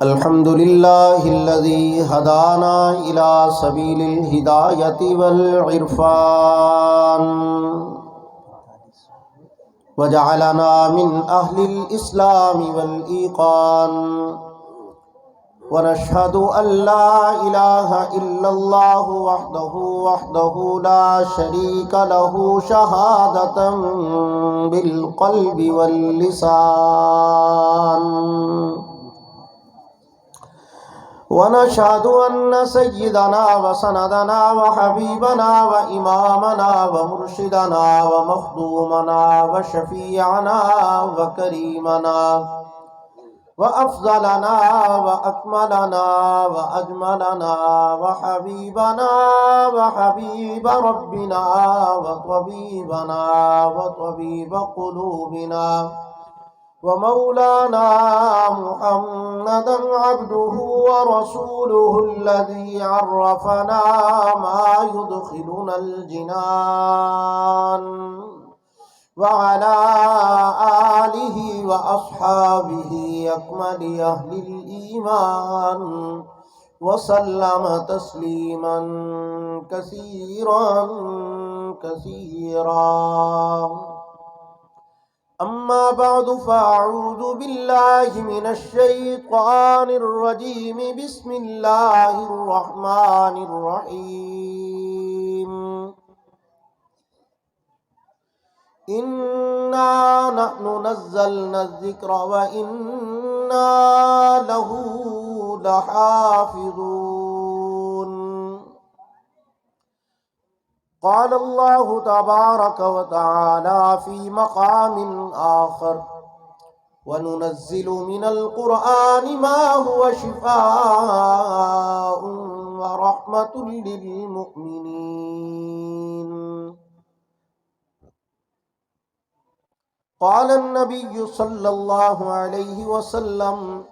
الحمد لله الذي هدانا إلى سبيل الهداية والعرفان وجعلنا من أهل الإسلام والإيقان ونشهد أن لا إله إلا الله وحده لا شريك له شهادة بالقلب واللسان ونشهد أن سيدنا وسندنا وحبيبنا وإمامنا ومرشدنا ومخدومنا وشفيعنا وكريمنا وأفضلنا وأكملنا وأجملنا وحبيبنا وحبيب ربنا وطبيبنا وطبيب قلوبنا ومولانا محمدا عبده ورسوله الذي عرفنا ما يدخلنا الجنان وعلى آله وأصحابه أكمل أهل الإيمان وسلم تسليما كثيرا كثيرا. أما بعد فأعوذ بالله من الشيطان الرجيم. بسم الله الرحمن الرحيم. إنا نحن نزلنا الذكر وإنا له لحافظون. قال الله تبارك وتعالى في مقام آخر: وننزل من القرآن ما هو شفاء ورحمة للمؤمنين. قال النبي صلى الله عليه وسلم: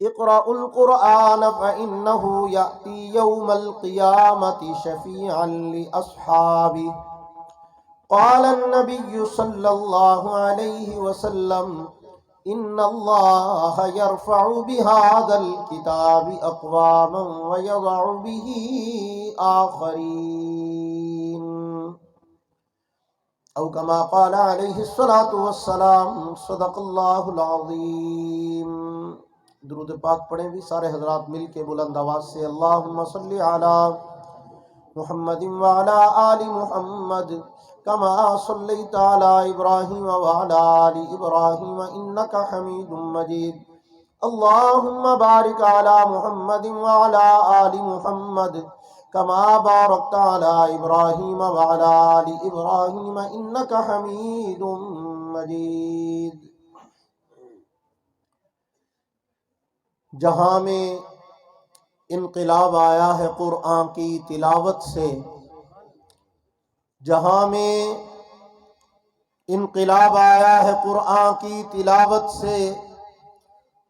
اقرأوا القرآن فإنه يأتي يوم القيامة شفيعا لأصحابه. قال النبي صلى الله عليه وسلم: إن الله يرفع بهذا الكتاب أقواما ويضع به آخرين، أو كما قال عليه الصلاة والسلام. صدق اللہ العظیم. درود پاک پڑھیں بھی سارے حضرات مل کے بلند آواز سے. اللہم صلی علی محمد وعلی آل محمد کما صلیت علی ابراہیم وعلی آل ابراہیم انک حمید مجید. اللہم بارک علی محمد وعلی آل محمد کما بارکت علی ابراہیم وعلی آل ابراہیم انک حمید مجید. جہاں میں انقلاب آیا ہے قرآن کی تلاوت سے، جہاں میں انقلاب آیا ہے قرآن کی تلاوت سے،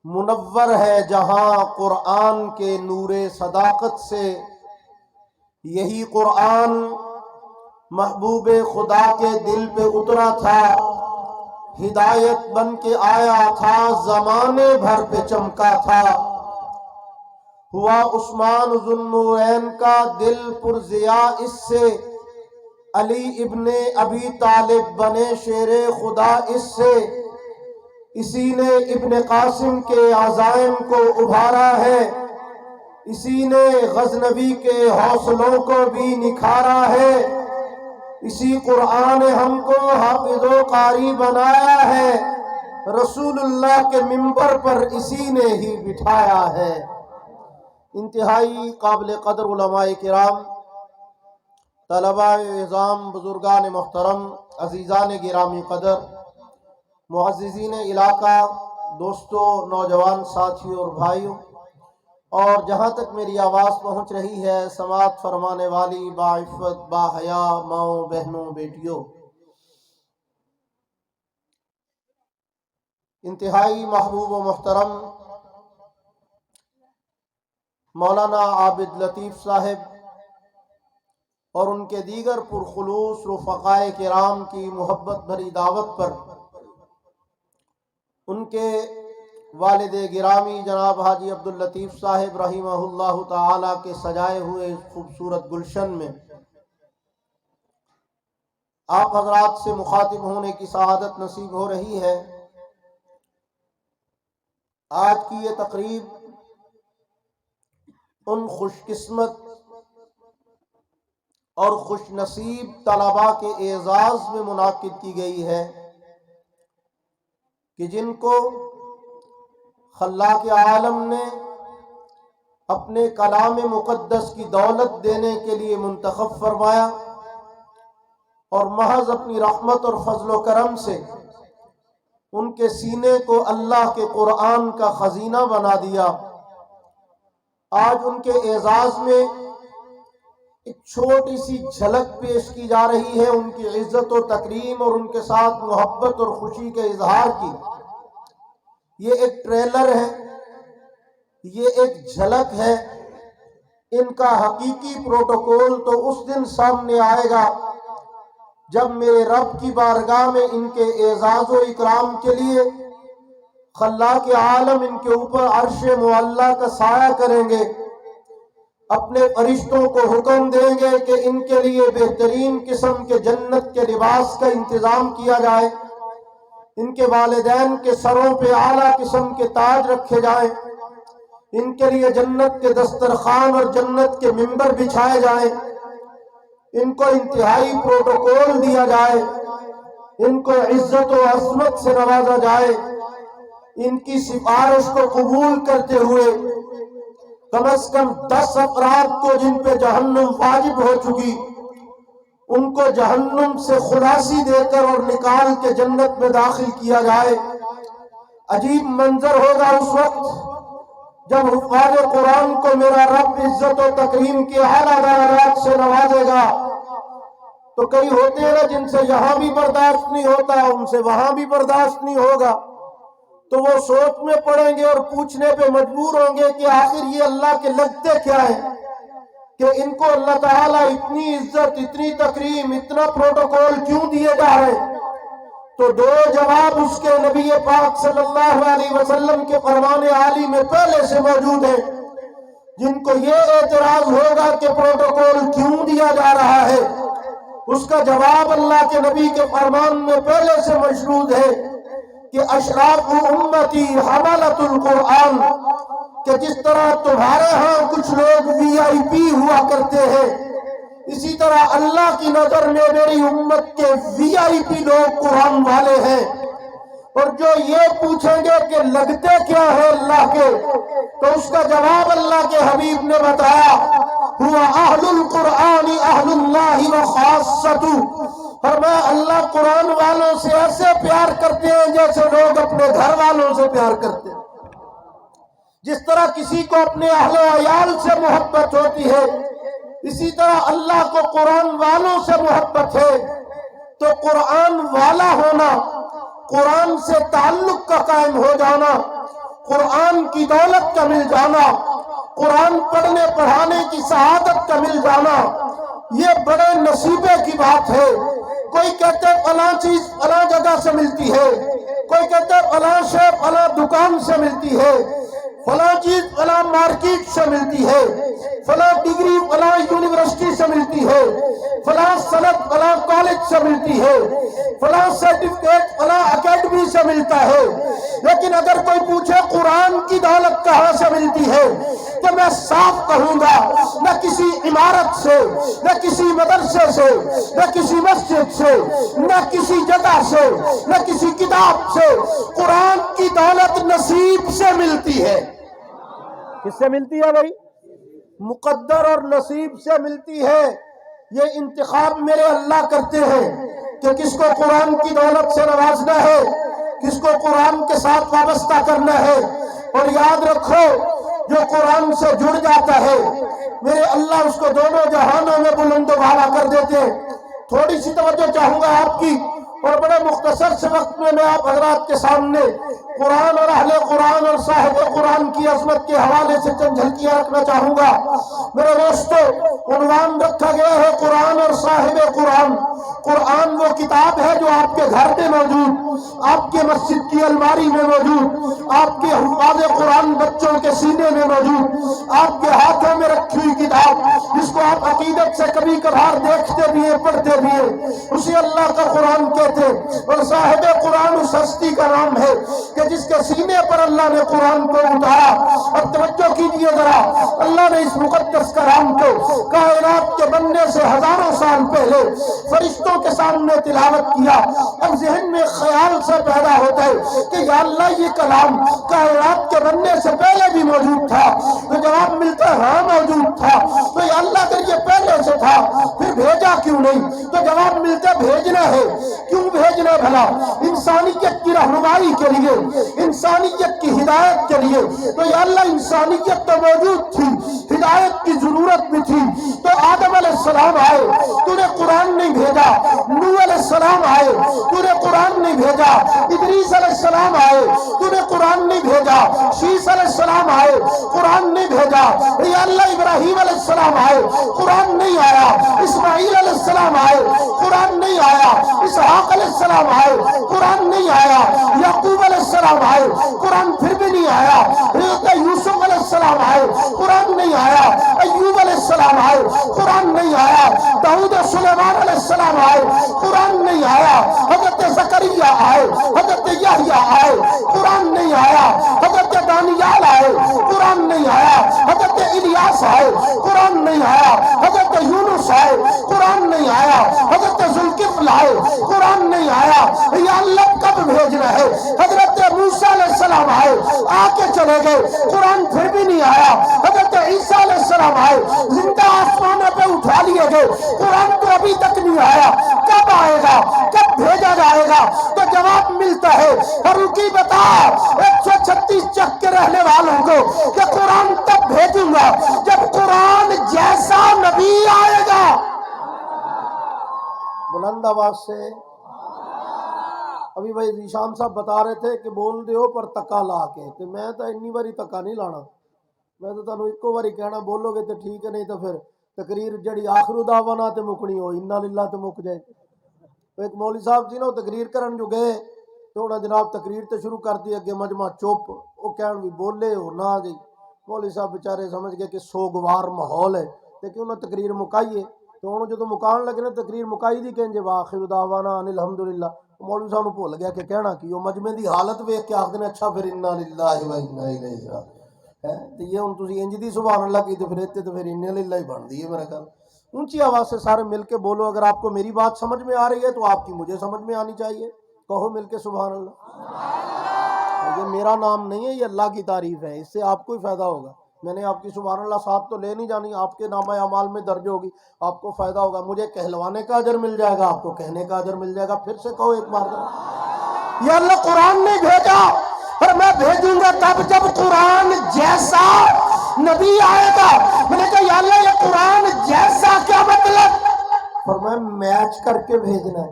منور ہے جہاں قرآن کے نور صداقت سے. یہی قرآن محبوب خدا کے دل پہ اترا تھا، ہدایت بن کے آیا تھا، زمانے بھر پہ چمکا تھا. ہوا عثمان ذو النورین کا دل پرضیا اس سے، علی ابن ابی طالب بنے شیر خدا اس سے. اسی نے ابن قاسم کے عزائم کو ابھارا ہے، اسی نے غزنوی کے حوصلوں کو بھی نکھارا ہے. اسی قرآن نے ہم کو حافظ و قاری بنایا ہے، رسول اللہ کے منبر پر اسی نے ہی بٹھایا ہے. انتہائی قابل قدر علماء کرام، طلباء اعظام، بزرگان محترم، عزیزان گرامی قدر، معززین علاقہ، دوستوں، نوجوان ساتھیوں اور بھائیوں، اور جہاں تک میری آواز پہنچ رہی ہے سماعت فرمانے والی باعفت باحیا ماؤں، بہنوں، بیٹیوں، انتہائی محبوب و محترم مولانا عابد لطیف صاحب اور ان کے دیگر پرخلوص رفقائے کرام کی محبت بھری دعوت پر ان کے والد گرامی جناب حاجی عبداللطیف صاحب رحمہ اللہ تعالی کے سجائے ہوئے اس خوبصورت گلشن میں آپ حضرات سے مخاطب ہونے کی سعادت نصیب ہو رہی ہے۔ آج کی یہ تقریب ان خوش قسمت اور خوش نصیب طلباء کے اعزاز میں منعقد کی گئی ہے کہ جن کو خلاق عالم نے اپنے کلام مقدس کی دولت دینے کے لیے منتخب فرمایا اور محض اپنی رحمت اور فضل و کرم سے ان کے سینے کو اللہ کے قرآن کا خزینہ بنا دیا۔ آج ان کے اعزاز میں ایک چھوٹی سی جھلک پیش کی جا رہی ہے ان کی عزت و تکریم اور ان کے ساتھ محبت اور خوشی کے اظہار کی۔ یہ ایک ٹریلر ہے، یہ ایک جھلک ہے، ان کا حقیقی پروٹوکول تو اس دن سامنے آئے گا جب میرے رب کی بارگاہ میں ان کے اعزاز و اکرام کے لیے خلاق عالم ان کے اوپر عرش معلیٰ کا سایہ کریں گے، اپنے فرشتوں کو حکم دیں گے کہ ان کے لیے بہترین قسم کے جنت کے لباس کا انتظام کیا جائے، ان کے والدین کے سروں پہ اعلیٰ قسم کے تاج رکھے جائیں، ان کے لیے جنت کے دسترخوان اور جنت کے ممبر بچھائے جائیں، ان کو انتہائی پروٹوکول دیا جائے، ان کو عزت و عظمت سے نوازا جائے، ان کی سفارش کو قبول کرتے ہوئے کم از کم 10 افراد کو جن پہ جہنم واجب ہو چکی ان کو جہنم سے خلاصی دے کر اور نکال کے جنت میں داخل کیا جائے۔ عجیب منظر ہوگا اس وقت جب حفاظ قرآن کو میرا رب عزت و تکریم کے اعلیٰ درجات سے نوازے گا۔ تو کئی ہوتے ہیں نا جن سے یہاں بھی برداشت نہیں ہوتا ان سے وہاں بھی برداشت نہیں ہوگا، تو وہ سوچ میں پڑیں گے اور پوچھنے پہ مجبور ہوں گے کہ آخر یہ اللہ کے لگتے کیا ہیں کہ ان کو اللہ تعالیٰ اتنی عزت، اتنی تکریم، اتنا پروٹوکول کیوں دیے جا رہے ہیں؟ تو دو جواب اس کے نبی پاک صلی اللہ علیہ وسلم کے فرمان عالی میں پہلے سے موجود ہیں۔ جن کو یہ اعتراض ہوگا کہ پروٹوکول کیوں دیا جا رہا ہے، اس کا جواب اللہ کے نبی کے فرمان میں پہلے سے مشروط ہے کہ اشراف امتی حملۃ القرآن، کہ جس طرح تمہارے ہاں کچھ لوگ VIP ہوا کرتے ہیں، اسی طرح اللہ کی نظر میں میری امت کے VIP لوگ قرآن والے ہیں۔ اور جو یہ پوچھیں گے کہ لگتے کیا ہے اللہ کے، تو اس کا جواب اللہ کے حبیب نے بتایا، ہوا اہل القرآن اہل اللہ وخاصتہ، فرمایا اللہ قرآن والوں سے ایسے پیار کرتے ہیں جیسے لوگ اپنے گھر والوں سے پیار کرتے ہیں۔ جس طرح کسی کو اپنے اہل و عیال سے محبت ہوتی ہے، اسی طرح اللہ کو قرآن والوں سے محبت ہے۔ تو قرآن والا ہونا، قرآن سے تعلق کا قائم ہو جانا، قرآن کی دولت کا مل جانا، قرآن پڑھنے پڑھانے کی سعادت کا مل جانا، یہ بڑے نصیبے کی بات ہے۔ کوئی کہتے ہیں فلاں چیز فلاں جگہ سے ملتی ہے، کوئی کہتے ہیں فلاں شے فلاں دکان سے ملتی ہے، فلاں چیز فلاں مارکیٹ سے ملتی ہے، فلاں ڈگری فلاں یونیورسٹی سے ملتی ہے، فلاں سند فلاں کالج سے ملتی ہے، فلاں سرٹیفکیٹ فلاں اکیڈمی سے ملتا ہے۔ لیکن اگر کوئی پوچھے قرآن کی دولت کہاں سے ملتی ہے، تو میں صاف کہوں گا نہ کسی عمارت سے، نہ کسی مدرسے سے، نہ کسی مسجد سے، نہ کسی جگہ سے، نہ کسی کتاب سے، قرآن کی دولت نصیب سے ملتی ہے۔ کس سے ملتی ہے بھائی؟ مقدر اور نصیب سے ملتی ہے۔ یہ انتخاب میرے اللہ کرتے ہیں کہ کس کو قرآن کی دولت سے نوازنا ہے، کس کو قرآن کے ساتھ وابستہ کرنا ہے۔ اور یاد رکھو جو قرآن سے جڑ جاتا ہے میرے اللہ اس کو دونوں جہانوں میں بلند و بالا کر دیتے ہیں۔ تھوڑی سی توجہ چاہوں گا آپ کی، اور بڑے مختصر سے وقت میں آپ حضرات کے سامنے قرآن اور اہل قرآن اور صاحب قرآن کی عظمت کے حوالے سے چند جھلکیاں رکھنا چاہوں گا۔ میرے دوستو، عنوان رکھا گیا ہے قرآن اور صاحب قرآن۔ قرآن وہ کتاب ہے جو آپ کے گھر میں موجود، آپ کے مسجد کی الماری میں موجود، آپ کے حفاظ قرآن بچوں کے سینے میں موجود، آپ کے ہاتھوں میں رکھی ہوئی کتاب جس کو آپ عقیدت سے کبھی کبھار دیکھتے بھی ہیں، پڑھتے بھی ہیں، اسے اللہ کا قرآن کہتے ہیں۔ اور صاحب قرآن اس ہستی کا نام ہے کہ جس کے سینے پر اللہ نے قرآن کو اتارا۔ اب توجہ کیجئے ذرا، اللہ نے اس مقدس کلام کو کائنات کے بننے سے ہزاروں سال پہلے فرشتوں کے سامنے تلاوت کیا۔ اب ذہن میں خیال سے پیدا ہوتا ہے کہ یا اللہ یہ کلام کائنات کے بننے سے پہلے بھی موجود تھا، تو جواب ملتا ہے ہاں موجود تھا۔ تو یا اللہ اگر یہ پہلے سے تھا پھر بھیجا کیوں نہیں؟ تو جواب ملتا ہے بھیجنا ہے۔ کیوں بھیجنا بھلا؟ انسانیت کی رہنمائی کے لیے، انسانیت کی ہدایت کے لیے۔ تو یا اللہ انسانیت تو موجود تھی، ہدایت کی ضرورت بھی تھی، تو آدم علیہ السلام آئے، تو نے قرآن نہیں بھیجا۔ نوح علیہ السلام آئے، تو نے قرآن نہیں بھیجا۔ ادریس علیہ السلام آئے، تو نے قرآن نہیں بھیجا۔ شیس علیہ السلام آئے، قرآن نہیں بھیجا۔ یا اللہ ابراہیم علیہ السلام آئے، قرآن نہیں آیا۔ اسماعیل علیہ السلام آئے، قرآن نہیں آیا۔ اسحاق علیہ السلام آئے، قرآن نہیں آیا۔ یعقوب علیہ السلام آئے، قرآن پھر بھی نہیں آیا۔ حضرت یوسف علیہ السلام آئے، قرآن نہیں آیا۔ ایوب علیہ السلام آئے، قرآن نہیں آیا۔ داؤد و سلیمان علیہ السلام آئے، قرآن نہیں آیا۔ حضرت زکریا آئے، حضرت یحییٰ آئے، قرآن نہیں آیا۔ حضرت دانیال آئے، قرآن نہیں آیا۔ حضرت الیاس آئے، قرآن نہیں آیا۔ حضرت یونس آئے، قرآن نہیں آیا۔ حضرت ذوالکفل آئے، قرآن نہیں آیا۔ یا اللہ کب بھیجنا ہے؟ حضرت موسیٰ علیہ السلام آئے، آ کے چلے گئے، قرآن پھر بھی نہیں آیا۔ حضرت عیسیٰ علیہ السلام آئے، زندہ آسمانوں پہ اٹھا لیے گئے، قرآن تو ابھی تک نہیں آیا۔ کب آئے گا؟ کب بھیجا جائے گا؟ تو جواب ملتا ہے فاروقی بتا 136 چک کے رہنے والوں کو کہ قرآن تب بھیجوں گا جب قرآن جیسا نبی آئے گا۔ بلند آواز سے ابھی بھائی ذیشان صاحب بتا رہے تھے کہ بول دیو پر تکا لا کے، تو میں تو انی باری تکا نہیں لانا، میں تو تانوں ایکو باری کہنا بولو گے تو ٹھیک ہے، نہیں تو پھر تقریر جڑی آخر دعوانا تے مکنی ہو انا للہ تے مک جائے۔ ایک مولوی صاحب جی نا تقریر کرن جو گئے تو انہاں جناب تقریر تے شروع کر دی، اگے مجمع چپ، وہ کہن بھی بولے ہو نہ جی۔ مولوی صاحب بیچارے سمجھ گئے کہ سوگوار ماحول ہے تے کہ انہاں تقریر مکائیے، تو انہوں جو مکان لگے نا تقریر مکائی دی کہیں جے واخر دعوانا ان الحمدللہ۔ مولوی صاحب نے بھول گیا کہ کہنا کی، وہ مجمع دی حالت ویکھ کے آکھدے نے اچھا پھر انا للہ و انا الیہ راجعون، تو یہ ہن تسی انج دی سبحان اللہ کی تو پھر اتنے تو پھر انا للہ ہی بن دی ہے میرا خیال۔ اونچی آواز سے سارے مل کے بولو، اگر آپ کو میری بات سمجھ میں آ رہی ہے تو آپ کی مجھے سمجھ میں آنی چاہیے، کہو مل کے سبحان اللہ۔ یہ میرا نام نہیں ہے، یہ اللہ کی تعریف ہے، اس سے آپ کو ہی فائدہ ہوگا۔ میں نے آپ کی سبحان اللہ ساتھ تو لے نہیں جانی، آپ کے نامہ اعمال میں درج ہوگی، آپ کو فائدہ ہوگا، مجھے کہلوانے کا اجر مل جائے گا، آپ کو کہنے کا اجر مل جائے گا۔ پھر سے کہو ایک بار، یا اللہ قرآن نہیں بھیجا اور میں بھیجوں گا تب جب قرآن جیسا نبی آئے گا۔ میں نے کہا یا اللہ یہ قرآن جیسا کیا مطلب؟ فرمایا میچ کر کے بھیجنا ہے۔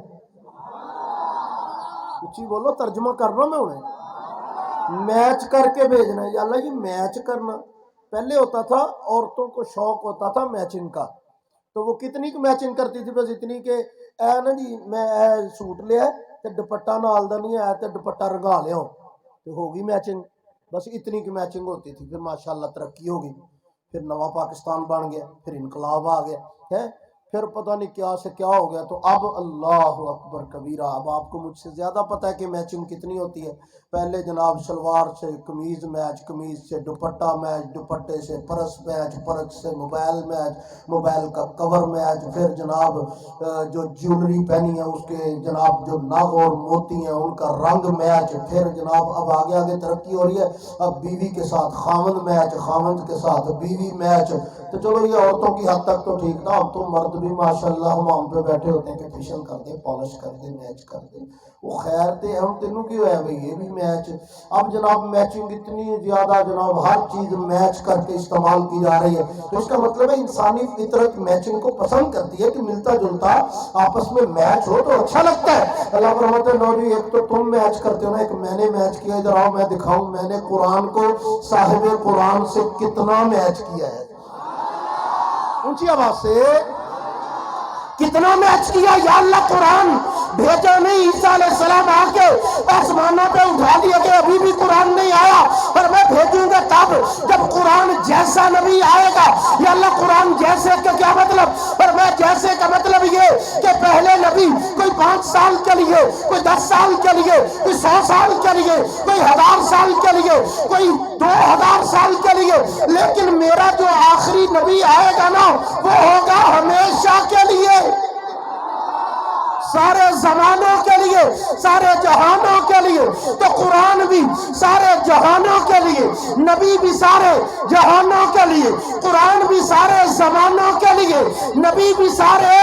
اچھی بولو، ترجمہ کر رہا ہوں میں انہیں، میچ کر کے بھیجنا ہے۔ یا اللہ یہ میچ کرنا، پہلے ہوتا تھا عورتوں کو شوق ہوتا تھا میچنگ کا، تو وہ کتنی کی میچنگ کرتی تھی؟ بس اتنی کہ اے نا جی میں اے سوٹ لیا تے دوپٹہ نال دا نہیں آیا تے دوپٹہ رنگا لیا تو ہوگی میچنگ، بس اتنی کی میچنگ ہوتی تھی۔ پھر ماشاءاللہ ترقی ہو گئی، پھر نواں پاکستان بن گیا، پھر انقلاب آ گیا ہے، پھر پتہ نہیں کیا سے کیا ہو گیا، تو اب اللہ اکبر کبیرہ، اب آپ کو مجھ سے زیادہ پتہ ہے کہ میچنگ کتنی ہوتی ہے۔ پہلے جناب شلوار سے قمیض میچ، قمیض سے دوپٹہ میچ، دوپٹے سے پرس میچ، پرس سے موبائل میچ، موبائل کا کور میچ، پھر جناب جو جیولری پہنی ہے اس کے جناب جو ناگ اور موتی ہیں ان کا رنگ میچ، پھر جناب اب آگے آگے ترقی ہو رہی ہے، اب بیوی کے ساتھ خاوند میچ، خاوند کے ساتھ بیوی میچ۔ تو چلو یہ عورتوں کی حد تک تو ٹھیک تھا، اب تو مرد بھی ماشاءاللہ ہم پہ بیٹھے ہوتے ہیں کہ فیشن کر دے، پالش کر دے، میچ کر دے۔ وہ خیر تے ہم تینوں کی ہویا بھئی یہ بھی میچ۔ اب جناب میچنگ اتنی زیادہ جناب ہر چیز میچ کر کے استعمال کی جا رہی ہے، تو اس کا مطلب ہے انسانی فطرت میچنگ کو پسند کرتی ہے کہ ملتا جلتا آپس میں میچ ہو تو اچھا لگتا ہے۔ اللہ پر رحمت نوری، ایک تو تم میچ کرتے ہو نا، ایک میں نے میچ کیا، ادھر آؤ میں دکھاؤں میں نے قرآن کو صاحب قرآن سے کتنا میچ کیا ہے۔ اونچی آواز سے کتنا میچ کیا یا اللہ قرآن بھیجا نہیں، عیسیٰ علیہ السلام آ کے آسمانوں پہ اٹھا لیا کہ ابھی بھی قرآن نہیں آیا، اور میں بھیجوں گا تب جب قرآن جیسا نبی آئے گا۔ یا اللہ قرآن جیسے کا کیا مطلب؟ اور میں جیسے کا مطلب یہ کہ پہلے نبی کوئی 5 سال کے لیے، کوئی 10 سال کے لیے، کوئی 100 سال کے لیے، کوئی 1000 سال کے لیے، کوئی 2000 سال کے لیے، لیکن میرا جو آخری نبی آئے گا نا وہ ہوگا ہمیشہ کے لیے، سارے زمانوں کے لیے، سارے جہانوں کے لیے۔ تو قرآن بھی سارے جہانوں کے لیے، نبی بھی سارے جہانوں کے لیے، قرآن بھی سارے زمانوں کے لیے، نبی بھی سارے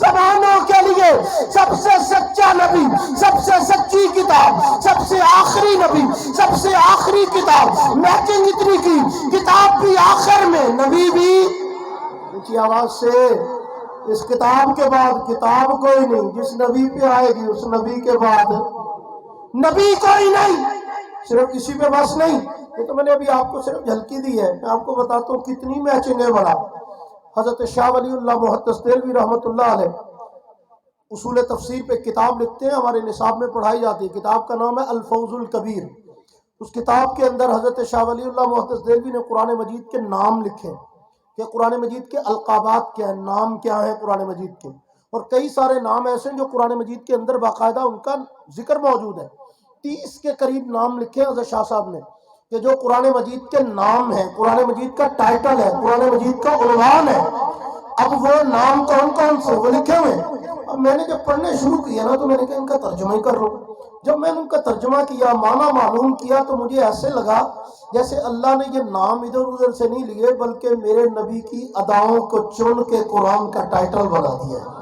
زمانوں کے لیے۔ سب سے سچا نبی، سب سے سچی کتاب، سب سے آخری نبی، سب سے آخری کتاب، میچنگ اتنی کی، کتاب بھی آخر میں، نبی بھی اونچی آواز سے۔ اس کتاب کے بعد کتاب کوئی نہیں، جس نبی پہ آئے گی اس نبی کے بعد نبی کوئی نہیں۔ صرف اسی پہ بس نہیں، یہ تو میں نے ابھی آپ کو صرف جھلکی دی ہے، میں آپ کو بتاتا ہوں کتنی میچنگ ہے بڑا۔ حضرت شاہ ولی اللہ محدث دہلوی رحمۃ اللہ علیہ اصول تفسیر پہ کتاب لکھتے ہیں، ہمارے نصاب میں پڑھائی جاتی ہے، کتاب کا نام ہے الفوز الکبیر۔ اس کتاب کے اندر حضرت شاہ ولی اللہ محدث دہلوی نے قرآن مجید کے نام لکھے کہ قرآن مجید کے القابات کیا ہیں، نام کیا ہیں قرآن مجید کے، اور کئی سارے نام ایسے ہیں جو قرآن مجید کے اندر باقاعدہ ان کا ذکر موجود ہے۔ 30 کے قریب نام لکھے حضرت شاہ صاحب نے کہ جو قرآن مجید کے نام ہیں، قرآن مجید کا ٹائٹل ہے، قرآن مجید کا عنوان ہے۔ اب وہ نام کون کون سے وہ لکھے ہوئے ہیں۔ اب میں نے جب پڑھنے شروع کیا نا تو میں نے کہا ان کا ترجمہ ہی کر لوں۔ جب میں نے ان کا ترجمہ کیا، معنی معلوم کیا، تو مجھے ایسے لگا جیسے اللہ نے یہ نام ادھر ادھر سے نہیں لیے بلکہ میرے نبی کی اداؤں کو چن کے قرآن کا ٹائٹل بنا دیا ہے،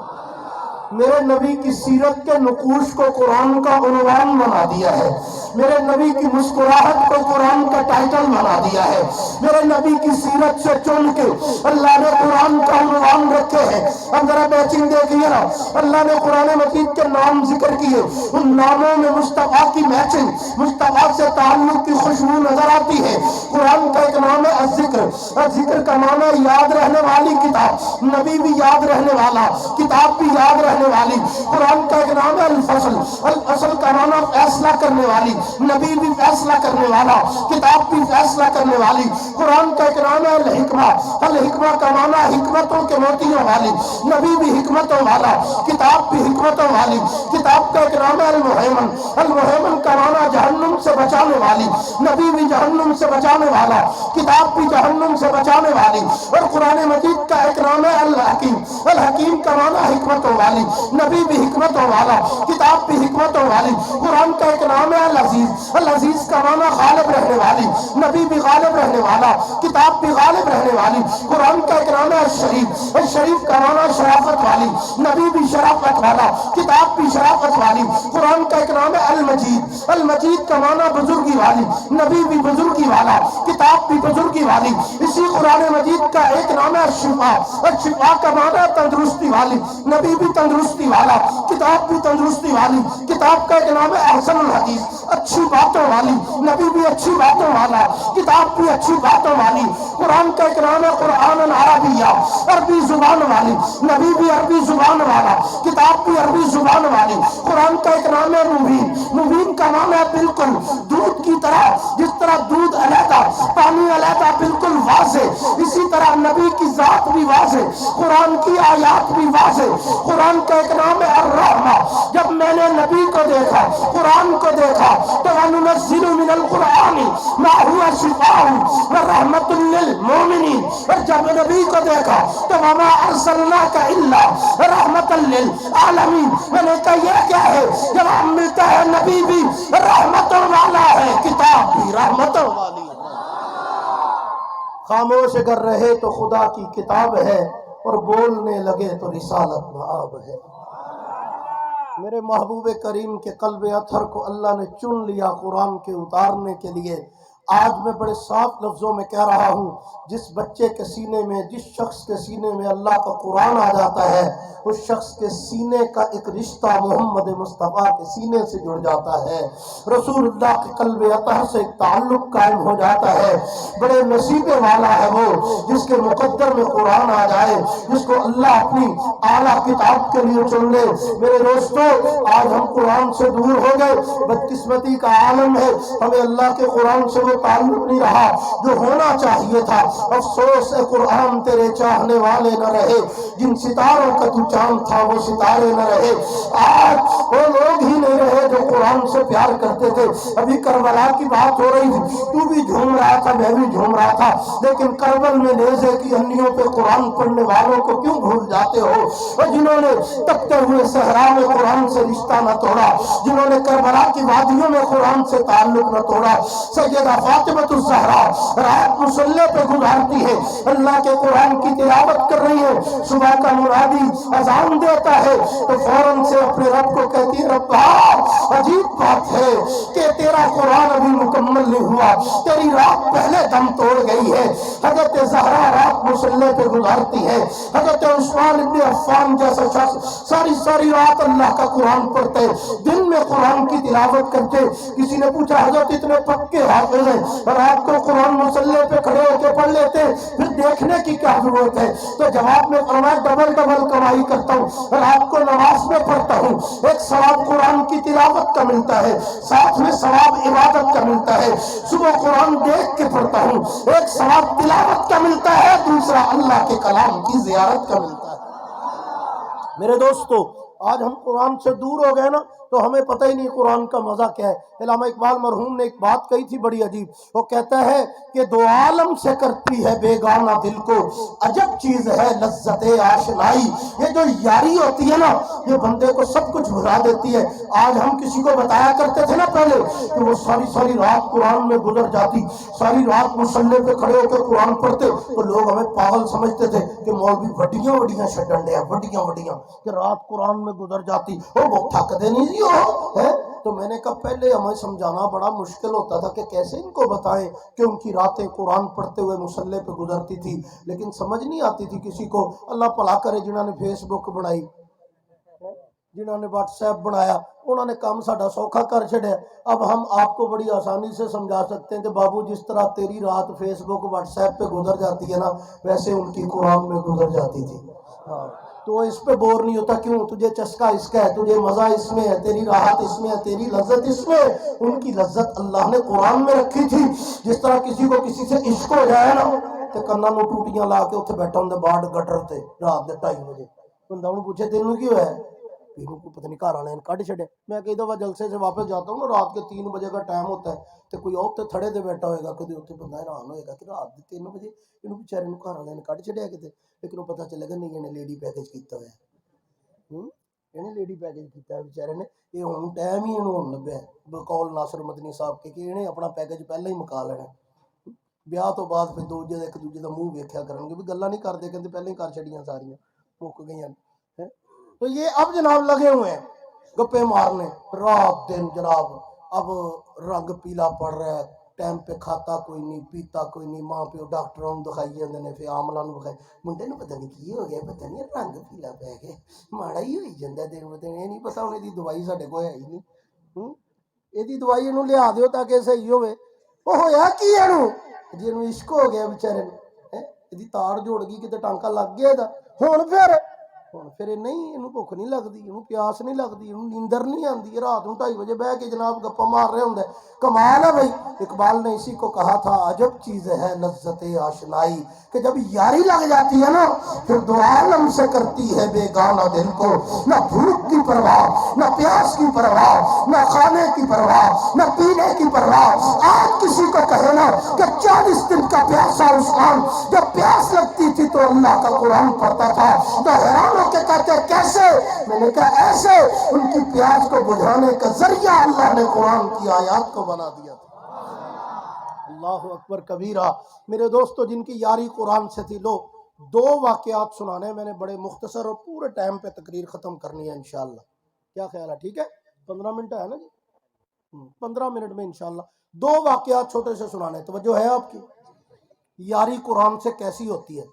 میرے نبی کی سیرت کے نقوش کو قرآن کا عنوان بنا دیا ہے، میرے نبی کی مسکراہٹ کو قرآن کا ٹائٹل بنا دیا ہے، میرے نبی کی سیرت سے چن کے اللہ نے قرآن کا عنوان رکھے ہیں۔ اب ذرا میچنگ دیکھیے نا، اللہ نے قرآن مجید کے نام ذکر کیے، ان ناموں میں مصطفیٰ کی میچنگ، مصطفیٰ سے تعلق کی خوشبو نظر آتی ہے۔ قرآن کا ایک نام ہے الذکر، اور ذکر کا معنی ہے یاد رہنے والی کتاب، نبی بھی یاد رہنے والا، کتاب بھی یاد رہنے والی۔ قرآن کا ایک نام ہے الفصل، الفصل کا معنی فیصلہ کرنے والی، نبی بھی فیصلہ کرنے والا، کتاب بھی فیصلہ کرنے والی۔ قرآن کا ایک نام ہے الحکمہ، الحکمہ کا معنی حکمتوں کے موتیوں والی، نبی بھی حکمتوں والا، کتاب بھی حکمتوں والی۔ کتاب کا ایک نام ہے المہیمن، المہیمن کا معنی جہنم سے بچانے والی، نبی بھی جہنم سے بچانے والا، کتاب بھی جہنم سے بچانے والی۔ اور قرآن مجید کا ایک نام ہے الحکیم، الحکیم کا معنی حکمتوں والی، نبی بھی حکمتوں والا، کتاب بھی حکمتوں والی۔ قرآن کا ایک نام ہے العزیز، العزیز کا معنی غالب رہنے والی، نبی بھی غالب رہنے والا، کتاب بھی غالب رہنے والی۔ قرآن کا ایک نام ہے الشریف، الشریف کا معنی شرافت والی، نبی بھی شرافت والا، کتاب بھی شرافت والی۔ قرآن کا ایک نام ہے المجید، المجید کا معنی بزرگی والی، نبی بھی بزرگی والا، کتاب بھی بزرگی والی۔ اسی قرآن مجید کا ایک نام ہے الشفا، الشفا کا معنی تندرستی والی، نبی بھی تندرستی والا، کتاب بھی تندرستی والی۔ کتاب کا ایک نام ہے احسن الحدیث، اچھی باتوں والی، نبی بھی اچھی باتوں والا، کتاب بھی اچھی باتوں والی۔ قرآن کا ایک نام ہے قرآن عربیہ، عربی زبان والی، نبی بھی عربی زبان والا، کتاب بھی عربی زبان والی۔ قرآن کا ایک نام ہے مبین، مبین کا معنی ہے بالکل دودھ کی طرح، جس طرح دودھ علیحدہ، پانی علیحدہ، بالکل واضح، اسی طرح نبی کی ذات بھی واضح، قرآن کی آیات بھی واضح۔ قرآن کا ایک نام ہے الرحمہ، جب میں نے نبی کو دیکھا، قرآن کو دیکھا، تو وَنُنَزِّلُ مِنَ الْقُرْآنِ مَا هُوَ شِفَاءٌ وَرَحْمَةٌ لِّلْمُؤْمِنِينَ، اور جب نبی کو دیکھا تو وَمَا أَرْسَلْنَاكَ إِلَّا رَحْمَةً لِّلْعَالَمِينَ، میں نے کہا یہ کیا ہے؟ جواب ملتا ہے نبی بھی رحمتوں والا ہے، کتاب بھی رحمتوں والی ہے۔ خاموش اگر رہے تو خدا کی کتاب ہے، اور بولنے لگے تو رسالت مآب ہے۔ میرے محبوب کریم کے قلب اطہر کو اللہ نے چن لیا قرآن کے اتارنے کے لیے۔ آج میں بڑے صاف لفظوں میں کہہ رہا ہوں، جس بچے کے سینے میں، جس شخص کے سینے میں اللہ کا قرآن آ جاتا ہے، اس شخص کے سینے کا ایک رشتہ محمد مصطفیٰ کے سینے سے جڑ جاتا ہے، رسول اللہ کے قلب اطہر سے ایک تعلق قائم ہو جاتا ہے۔ بڑے نصیبے والا ہے وہ جس کے مقدر میں قرآن آ جائے، جس کو اللہ اپنی اعلیٰ کتاب کے لیے چن لے۔ میرے دوستو، آج ہم قرآن سے دور ہو گئے، بدقسمتی کا عالم ہے، ہمیں اللہ کے قرآن سے وہ تعلق نہیں رہا جو ہونا چاہیے تھا۔ افسوس ہے قرآن تیرے چاہنے والے نہ رہے، جن ستاروں کا تو چاند تھا وہ ستارے نہ رہے۔ آج وہ لوگ ہی نہیں رہے جو قرآن سے پیار کرتے تھے۔ ابھی کربلا کی بات ہو رہی تھی، تو بھی جھوم رہا تھا، میں بھی جھوم رہا تھا، لیکن کربل میں نیزے کی انیوں پہ قرآن پڑھنے والوں کو کیوں بھول جاتے ہو؟ اور جنہوں نے تپتے ہوئے صحرا میں قرآن سے رشتہ نہ توڑا، جنہوں نے کربلا کی وادیوں میں قرآن سے تعلق نہ توڑا۔ سیدہ فاطمہ الزہرا رات مصلی پہ گزارتی ہے، اللہ کے قرآن کی تلاوت کر رہی ہے، صبح کا منادی اذان دیتا ہے تو فوراً سے اپنے رب کو کہتی ہے، رب عجیب بات ہے کہ تیرا قرآن ابھی مکمل نہیں ہوا، تیری رات پہلے دم توڑ گئی ہے۔ حضرت زہرا رات مصلی پہ گزارتی ہے، حضرت عثمان ابن عفان جیسا شخص ساری رات اللہ کا قرآن پڑھتے، دن میں قرآن کی تلاوت کرتے۔ کسی نے پوچھا حضرت اتنے پکے حافظ ہیں، رات کو قرآن مصلی پہ کھڑے ہو کے پڑھ لیتے، پھر دیکھنے کی کیا ضرورت ہے؟ تو جواب میں فرمایا ڈبل کمائی کرتا ہوں، رات کو نماز میں پڑھتا ہوں، ایک ثواب قرآن کی تلاوت کا ملتا ہے، ساتھ میں ثواب عبادت کا ملتا ہے۔ صبح قرآن دیکھ کے پڑھتا ہوں، ایک ثواب تلاوت کا ملتا ہے، دوسرا اللہ کے کلام کی زیارت کا ملتا ہے۔ میرے دوستو، آج ہم قرآن سے دور ہو گئے نا تو ہمیں پتہ ہی نہیں قرآن کا مزہ کیا ہے۔ علامہ اقبال مرحوم نے ایک بات کہی تھی بڑی عجیب، وہ کہتا ہے کہ دو عالم سے کرتی ہے بیگانہ دل کو، عجب چیز ہے لذت آشنائی۔ یہ جو یاری ہوتی ہے نا، یہ بندے کو سب کچھ بھلا دیتی ہے۔ آج ہم کسی کو بتایا کرتے تھے نا پہلے کہ وہ ساری رات قرآن میں گزر جاتی، ساری رات مصلی پہ کھڑے ہو کے قرآن پڑھتے، تو لوگ ہمیں پاگل سمجھتے تھے کہ مولوی وڈیاں شڈنڈے ہیں، وڈیاں کہ رات قرآن میں گزر جاتی، وہ تھک دے نہیں ہے۔ تو میں نے کہا پہلے ہمیں سمجھانا بڑا مشکل ہوتا تھا کہ کیسے ان کو بتائیں کہ ان کی راتیں قرآن پڑھتے ہوئے مصلی پہ گزرتی تھی، لیکن سمجھ نہیں آتی تھی کسی کو۔ اللہ بھلا کرے جنہوں نے فیس بک بنائی، جنہوں نے واٹس ایپ بنایا، انہوں نے کام ساڈا سوکھا کر چھڑیا۔ اب ہم آپ کو بڑی آسانی سے سمجھا سکتے ہیں کہ بابو جس طرح تیری رات فیس بک واٹس ایپ پہ گزر جاتی ہے نا، ویسے ان کی قرآن میں گزر جاتی تھی۔ تو اس پہ بور نہیں ہوتا، کیوں؟ تجھے چسکا اس کا ہے، تجھے مزہ اس میں ہے، تیری راحت اس میں ہے، تیری لذت اس میں ہے۔ ان کی لذت اللہ نے قرآن میں رکھی تھی۔ جس طرح کسی کو کسی سے عشق ہو جائے نا تو کنا میں ٹوٹیاں لا کے اتنے بیٹھا ہوں باڑ گٹر تے رات دے 2:30 بجے، بندہ انہوں پوچھے تینوں کی ہوا ہے، پھر کو پتہ نہیں گھر والے نے کڈ چھڑے۔ میں کئی دفعہ جلسے سے واپس جاتا ہوں نا، رات کے 3 بجے کا ٹائم ہوتا ہے، تو کوئی اور تے تھڑے دے بیٹھا ہوئے گا، کدی اتنے بندہ حیران ہوئے گا کہ رات کے 3 بجے انہوں بیچارے نوں گھر والے نے کڈ چھڑیا کتے، لیکن وہ پتہ چلے گا نہیں انہیں لیڈی پیکج کیتا ہوا ہے، انہیں لیڈی پیکج کیتا ہے بیچارے نے، یہ ہوں ٹائم ہی انہوں لبیا ہے بقول ناصر مدنی صاحب کے کہ انہیں اپنا پیکج پہلے ہی مکا لینا۔ بیاہ تو بعد پھر ایک دوجے کا منہ ویکھیا کرن گے، بھی گلاں نہیں کرتے، کہتے پہلے ہی کر چھڑیاں ساریاں مک گئی ہیں۔ تو یہ اب جناب لگے ہوئے ہیں گپے مارنے رات دن جناب۔ اب رنگ پیلا پڑ رہا ہے، ٹائم پہ کھاتا کوئی نہیں، پیتا کوئی نہیں، ماں پیو ڈاکٹروں نوں دکھائی جاندے نے، پھر عاملہ نوں دکھائی، منڈے نوں پتہ نہیں کی ہو گیا، پتہ نہیں رنگ پیلا پہ گیا، ماڑا ہی ہوئی جاندہ دن ب دن، یہ نہیں پتا ہوں دی دوائی ساڈے کول ہے ہی نہیں، یہ دوائی انہوں لیا دیو تاکہ صحیح ہوئے۔ وہ ہویا کی انہوں جی انہوں عشق ہو گیا بیچارے نے، یہ تار جوڑ گئی کتے ٹانکا لگ گیا دا، پھر نہیں، انہوں بھوک نہیں لگتی، انہوں پیاس نہیں لگتی، انہوں نیندر نہیں آتی، رات کو 2:30 بجے بہ کے جناب گپا مار رہے ہوں۔ کمال ہے بھائی، اقبال نے اسی کو کہا تھا عجب چیز ہے لذت آشنائی، کہ جب یاری لگ جاتی ہے نا پھر دو عالم سے کرتی ہے بیگانہ دل کو، نہ بھوک کی پرواہ، نہ پیاس کی پرواہ، نہ کھانے کی پرواہ، نہ پینے کی پرواہ۔ آج کسی کو کہے نا کہ 40 دن کا پیاسا عثمان جب پیاس لگتی تھی تو اللہ کا قرآن پڑھتا تھا، تو حیران ہو کے کہتے کیسے؟ میں نے کہا ایسے، ان کی پیاس کو بجھانے کا ذریعہ اللہ نے قرآن کی آیات کو بنا دیا تھا۔ اللہ اکبر کبیرہ۔ میرے دوستو، جن کی یاری قرآن سے تھی، لو 2 واقعات سنانے میں نے بڑے مختصر اور پورے ٹائم پہ تقریر ختم کرنی ہے انشاءاللہ۔ کیا خیال ہے؟ ٹھیک ہے؟ 15 منٹ ہے نا جی، 15 منٹ میں انشاءاللہ دو واقعات چھوٹے سے سنانے، توجہ ہے آپ کی؟ یاری قرآن سے کیسی ہوتی ہے۔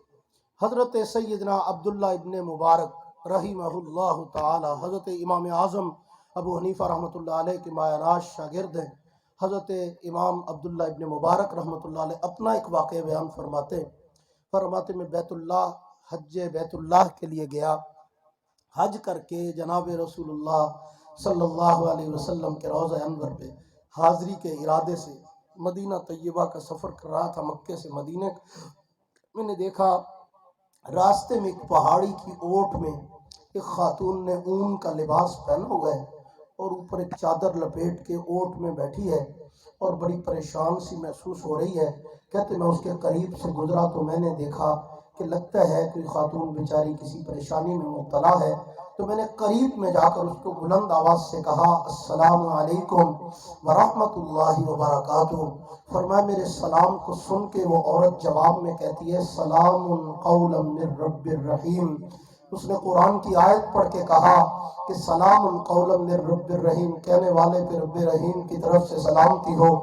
حضرت سیدنا عبداللہ ابن مبارک رحمہ اللہ تعالی، حضرت امام اعظم ابو حنیفہ رحمۃ اللہ علیہ کے مایہ ناز شاگرد ہیں۔ حضرت امام عبداللہ ابن مبارک رحمۃ اللہ علیہ اپنا ایک واقعہ بیان فرماتے میں بیت اللہ کے لیے گیا، حج کر کے جناب رسول اللہ صلی اللہ علیہ وسلم کے روضہ انور پہ حاضری کے ارادے سے مدینہ طیبہ کا سفر کر رہا تھا، مکے سے مدینے۔ میں نے دیکھا راستے میں ایک پہاڑی کی اوٹ میں ایک خاتون نے اون کا لباس پہنا ہوا ہے اور اوپر ایک چادر لپیٹ کے اوٹ میں بیٹھی ہے اور بڑی پریشان سی محسوس ہو رہی ہے۔ کہتے میں اس کے قریب سے گزرا تو میں نے دیکھا کہ لگتا ہے کوئی خاتون بیچاری کسی پریشانی میں مبتلا ہے، تو میں نے قریب میں جا کر اس کو بلند آواز سے کہا السلام علیکم ورحمۃ اللہ وبرکاتہ۔ فرمایا میرے سلام کو سن کے وہ عورت جواب میں کہتی ہے سلام قولا من رب الرحیم۔ اس نے قرآن کی آیت پڑھ کے کہا کہ سلام قولا من رب الرحیم، کہنے والے پہ رب رحیم کی طرف سے سلامتی ہو۔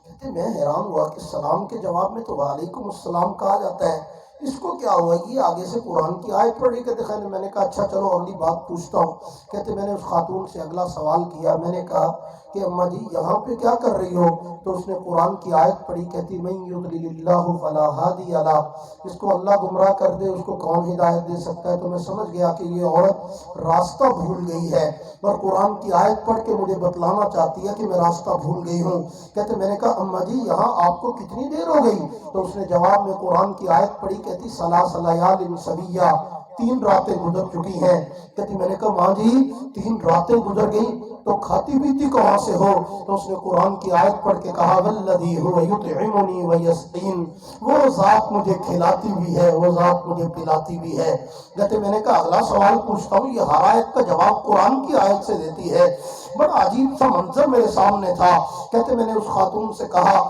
کہتے میں حیران ہوا کہ سلام کے جواب میں تو وعلیکم السلام کہا جاتا ہے، اس کو کیا ہوا؟ یہ آگے سے قرآن کی آیت پڑھی۔ کہتے خیر میں نے کہا اچھا چلو اگلی بات پوچھتا ہوں۔ کہتے میں نے اس خاتون سے اگلا سوال کیا، میں نے کہا کہ اماں جی یہاں پہ کیا کر رہی ہو؟ تو اس نے قرآن کی آیت پڑھی، کہتی من یضلل اللہ فلا ہادی لہ، جس کو اللہ گمراہ کر دے اس کو کون ہدایت دے سکتا ہے۔ تو میں سمجھ گیا کہ یہ عورت راستہ بھول گئی ہے اور قرآن کی آیت پڑھ کے مجھے بتلانا چاہتی ہے کہ میں راستہ بھول گئی ہوں۔ کہتے میں نے کہا اماں جی یہاں آپ کو کتنی دیر ہو گئی؟ تو اس نے جواب میں قرآن کی آیت پڑھی، کہتی ثلاث لیال سویہ، 3 راتیں گزر چکی ہیں۔ کہتی میں نے کہا ماں جی 3 راتیں گزر گئیں تو کھاتی پیتی کہاں سے ہو؟ تو اس نے قرآن کی آیت پڑھ کے کہا والذی هو یطعمنی ویسقین، وہ ذات مجھے کھلاتی بھی ہے، وہ ذات مجھے پلاتی بھی ہے۔ کہتے میں نے کہا اگلا سوال پوچھتا ہوں، یہ ہر آیت کا جواب قرآن کی آیت سے دیتی ہے۔ بڑا عجیب سا منظر میرے سامنے تھا۔ کہتے میں نے اس خاتون سے کہا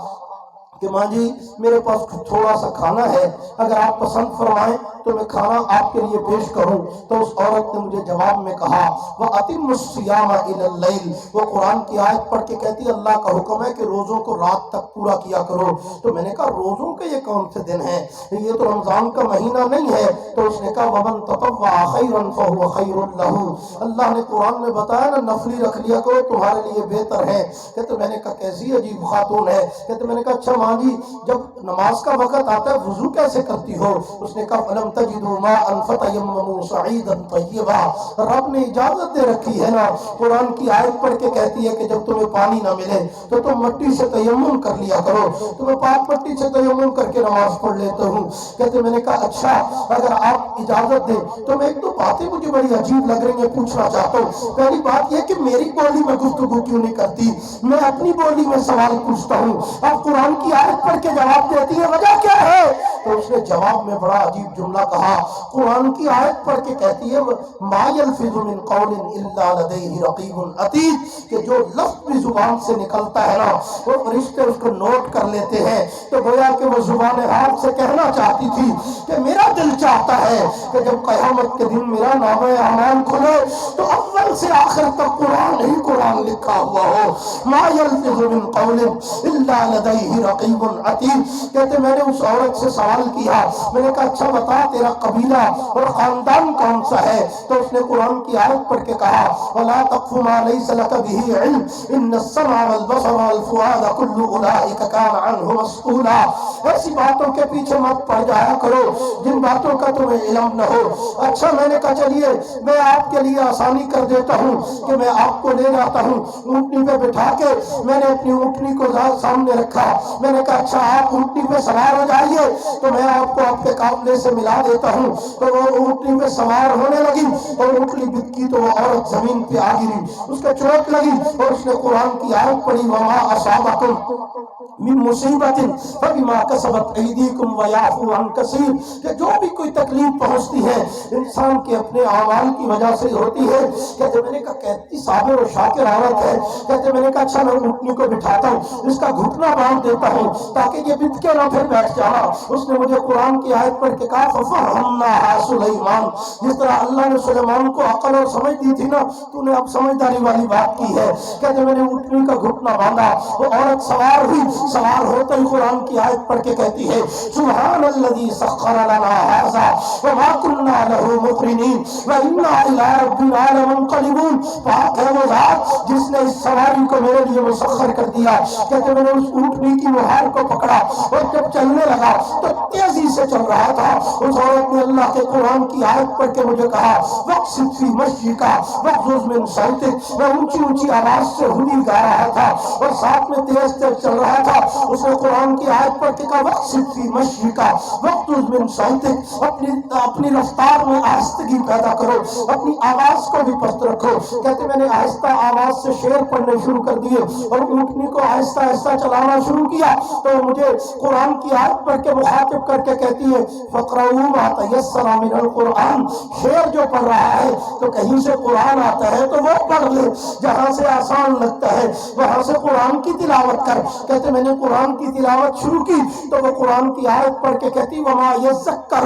کہ ماں جی میرے پاس تھوڑا سا کھانا ہے، اگر آپ پسند فرمائیں تو میں کھانا آپ کے لیے پیش کروں۔ تو اس عورت نے مجھے جواب میں کہا وَأَتِمُّ الصِّيَامَ إِلَى اللَّيْلِ، وہ قرآن کی آیت پڑھ کے کہتی اللہ کا حکم ہے کہ روزوں کو رات تک پورا کیا کرو۔ تو میں نے کہا روزوں کے یہ کون سے دن ہیں؟ یہ تو رمضان کا مہینہ نہیں ہے۔ تو اس نے کہا وَمَن تَطَوَّعَ خَيْرًا فَهُوَ خَيْرٌ لَهُ، اللہ نے قرآن میں بتایا نا نفلی رکھ لیا کرو تمہارے لیے بہتر ہے۔ کہتے میں نے کہا کیسی عجیب خاتون ہے۔ کہتے میں نے کہا اچھا ماں جی جب نماز کا وقت آتا ہے وضو کیسے کرتی ہو؟ اس نے کہا فَلَمْ تَجِدُوا مَاءً فَتَيَمَّمُوا صَعِيدًا طَيِّبًا، رب نے اجازت دے رکھی ہے نا، قرآن کی آیت پڑھ کے کہتی ہے کہ جب تمہیں پانی نہ ملے تو تم مٹی سے تیمم کر لیا کرو۔ تو میں پاک مٹی سے تیمم کر کے نماز پڑھ لیتا ہوں۔ کہتے میں نے کہا اچھا اگر آپ اجازت دیں تو میں ایک دو باتیں مجھے بڑی عجیب لگ رہی ہیں پوچھنا چاہتا ہوں۔ پہلی بات یہ کہ میری بولی میں گفتگو کیوں نہیں کرتی؟ میں اپنی بولی میں سوال پوچھتا ہوں، آپ قرآن کی آیت پڑھ کے جواب دیتی ہے، وجہ کیا ہے؟ تو اس نے جواب میں بڑا عجیب جملہ کہا، قرآن کی آیت پڑھ کے کہتی ہے ما یلفظ من قول الا لدیہ رقیب عتید، کہ جو لفظ بھی زبان سے نکلتا ہے نا وہ فرشتے اس کو نوٹ کر لیتے ہیں۔ تو گویا کہ وہ زبان حال سے کہنا چاہتی تھی کہ میرا دل چاہتا ہے کہ جب قیامت کے دن میرا نامہ اعمال کھلے تو اول سے آخر تک قرآن ہی قرآن لکھا ہوا ہو، ما یلفظ من قول الا لدیہ رقیب عتید۔ کہتے میں نے اس عورت سے سوال کیا، میں نے کہا اچھا بتا تیرا قبیلہ اور خاندان کون سا ہے؟ تو اس نے قرآن کی آیت پڑھ کے کہا وَلَا تَقْفُ مَا لَيْسَ لَكَ بِهِ عِلْمٌ إِنَّ السَّمْعَ وَالْبَصَرَ وَالْفُؤَادَ كُلُّ أُولَئِكَ كَانَ عَنْهُ مسؤولا۔ ایسی باتوں کے پیچھے مت پڑ جایا کرو جن باتوں کا تمہیں علم نہ ہو۔ اچھا میں نے کہا چلیے میں آپ کے لیے آسانی کر دیتا ہوں کہ میں آپ کو لے جاتا ہوں، اونٹنی پہ بٹھا کے میں نے اپنی اونٹنی کو سامنے رکھا، میں نے کہا اچھا آپ اونٹنی پہ سوار ہو جائیے تو میں آپ کو آپ کے قافلے سے ملا دیتا ہوں۔ تو وہ اونٹنی پہ سوار ہونے لگی اور اونٹنی بتکی تو وہ عورت زمین پہ آ گری، اس کو چوٹ لگی اور اس نے قرآن کی آیت پڑھی وما اصابکم من مصیبت فبما کسبت ایدیکم ویعفو عن کثیر، کہ جو بھی کوئی تکلیف پہنچتی ہے انسان کے اپنے اعمال کی وجہ سے ہوتی ہے۔ کہ کہتے میں نے کہا کہتی صابر و شاکر عورت ہے. کہتے میں نے کہا اچھا میں اونٹنی کو بٹھاتا ہوں, اس کا گھٹنا باندھ دیتا ہوں تاکہ یہ بت کے نہ پھر بیٹھ جانا. اس نے مجھے قرآن کی آیت پڑھ کے کہا فَفَهَّمْنَاهَا سُلَيْمَانَ, جس طرح اللہ نے سلیمان کو عقل اور سمجھ دی تھی نا, تو نے اب سمجھداری والی بات کی ہے. کہتے میں نے اونٹنی کا گھٹنا باندھا, وہ عورت سوار ہوئی, سوار ہوتے ہی قرآن کی آیت پڑھ کے کہتی ہے سبحان الذی سخر لنا ھذا وما كنا له مقرنین وانا الی ربنا لمنقلبون. پاک ہے وہ ذات جس نے اس سواری کو میرے لیے مسخر کر دیا. کہتے میں نے اس اونٹنی کی مہار کو پکڑا اور جب چلنے لگا تو تیزی سے چل رہا تھا. اس عورت نے اللہ کے قرآن کی آیت پڑھ کے مجھے کہا وقصد فی مشیک واغضض من صوتک. میں اونچی اونچی آواز سے ہولی گا رہا تھا اور ساتھ میں تیز تیز چل رہا تھا. اس نے قرآن کی آیت پڑھ کے کہا وقصد فی مشیک واغضض من صوتک, اپنی رفتار میں آہستگی پیدا کرو, اپنی آواز کو بھی پست رکھو. کہتے میں نے آہستہ آواز سے شعر پڑھنے شروع کر دیے اور اونٹنی کو آہستہ آہستہ چلانا شروع کیا تو مجھے قرآن کی آیت پڑھ کے مخاطب کر کے کہتی ہے فَقْرَؤُوا مَا تَيَسَّرَ مِنَ الْقُرْآنِ. شعر جو پڑھ رہا ہے تو کہیں سے قرآن آتا ہے تو وہ پڑھ لے, جہاں سے آسان لگتا ہے وہاں سے قرآن کی تلاوت کر. کہتے میں نے قرآن کی تلاوت شروع کی تو وہ قرآن کی آیت پڑھ کے کہتی وَمَا يَذَّكَّرُ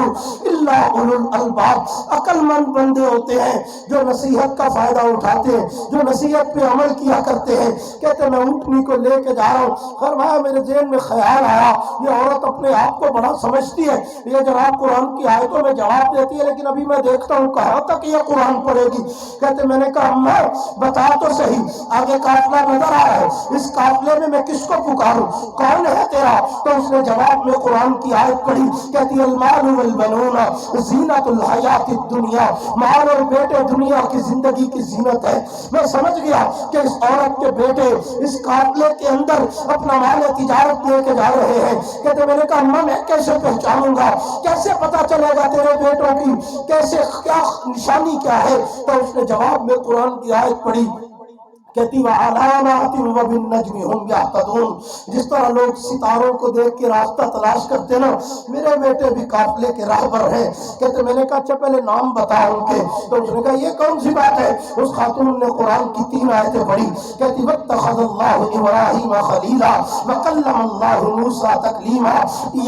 إِلَّا أُولُو الْأَلْبَابِ. عقل مند بندے ہوتے ہیں جو نصیحت کا فائدہ اٹھاتے ہیں, جو نصیحت پہ عمل کیا کرتے ہیں. کہتے میں اونٹنی کو لے کے جا رہا ہوں, فرمایا میرے ذہن میں خیال آیا یہ عورت اپنے آپ کو بڑا سمجھتی ہے, یہ جناب قرآن کی آیتوں میں جواب دیتی ہے لیکن ابھی میں دیکھتا ہوں کہاں تک یہ قرآن پڑھے گی. کہتے میں نے کہا اما بتا تو صحیح آگے قافلہ نظر آ رہا ہے, اس قافلے میں میں کس کو پکاروں, کون ہے تیرا؟ تو اس نے جواب میں قرآن کی آیت پڑھی. کہتی المال والبنون زینت الحیات الدنیا, مال اور بیٹے دنیا کی زندگی کی زینت ہے. میں سمجھ گیا کہ اس عورت کے بیٹے اس قافلے کے اندر اپنا مال تجارت لے کے جا رہے ہیں. کہتے میں نے کہا اما میں کیسے پہچانوں گا, کیسے پتا چلے گا تیرے بیٹوں کی کیسے کیا نشانی کیا ہے؟ تو اس نے جواب میں قرآن کی آیت پڑھی. کہتی وَعَلَامَاتٍ وَبِالنَّجْمِ هُمْ يَهْتَدُونَ. جس طرح لوگ ستاروں کو دیکھ کے راستہ تلاش کرتے نا, میرے بیٹے بھی قافلے کے راہبر ہیں. کہتے میں نے کہا اچھا پہلے نام بتا ان کے. تو اس نے کہا یہ کون سی بات ہے؟ اس خاتون نے قرآن کی 3 آیتیں پڑھی. کہتی وَاتَّخَذَ اللَّهُ إِبْرَاهِيمَ خَلِيلًا وَكَلَّمَ اللَّهُ مُوسَىٰ تَكْلِيمًا.